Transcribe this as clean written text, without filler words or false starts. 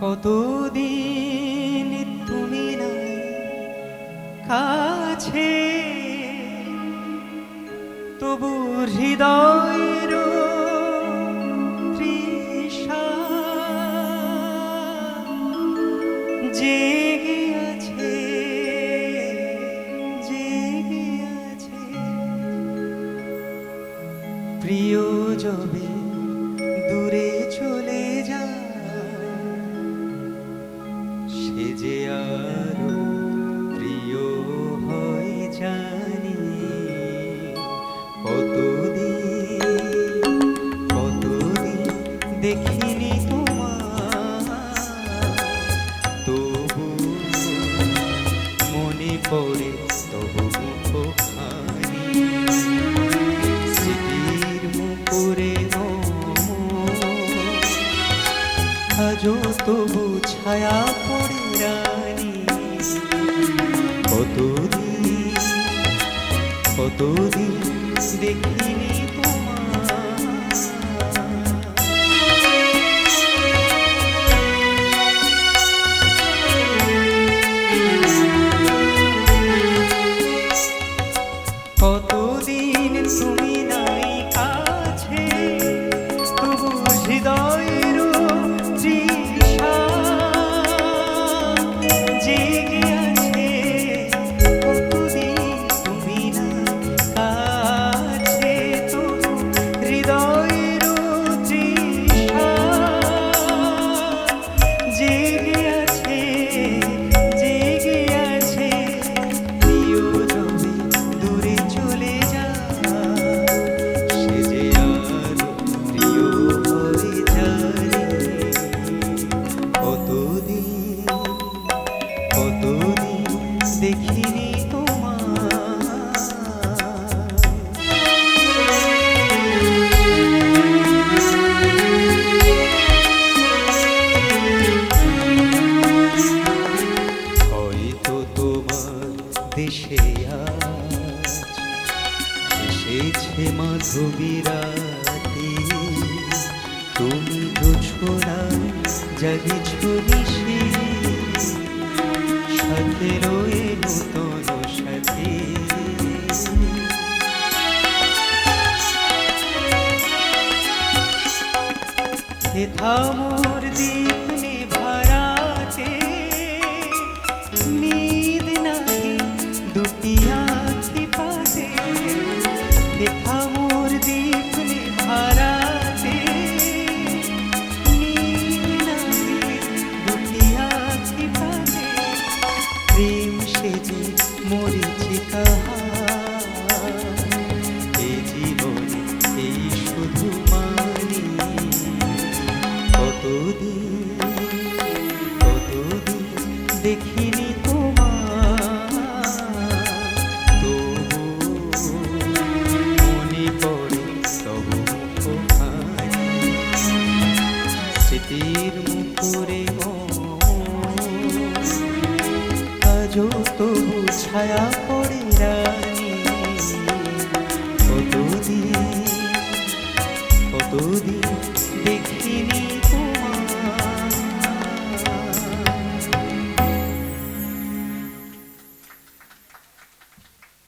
কতদিন তুমি নাই কাছে, তবু হৃদয়ের তৃষা জেগে আছে, জেগে আছে। প্রিয় যবে দূরে চলে যায়, সে যে আরো প্রিয় হয় জানি। কতদিন দেখিনি তোমার, তবু মনে পড়ে তবু মুখখানি। স্মৃতির মুখরে আজও তবু ছায়া পড়ে রানী। কতদিন দেখিনি কতদিন তুমি নাই কাছে, তবু হৃদয়ের তৃষা জেগে আছে। কতদিন তুমি নাই কাছে, তবু হৃদয়ের তৃষা জেগে আছে, জেগে আছে। প্রিয় যবে দূরে চলে যায়, সে যে আরো প্রিয় হয়ে যায়। কতদিন দেখিনি হয়তো তোমার দেশে আজ এসেছে মাধবীরাতে। তুমি তো ছোড়া জাগেছ নিশে, সাথে রয়ে নূতন সাথে। হেথা মোর দীপ নিভারাতে, নিদ নাহি দুটি আঁখি পাতে। হেথা মোর দীপ নিভারাতে, নিদ নাহি দুটি আঁখি পাতে। প্রেম সেজে মরিচিকা এ জীবনে এই শুধু মানি। কতদিন দেখিনি তোমার, তবু মনে পড়ে তবু মুখখানি। স্মৃতির মুখরে আজও তবু ছায়া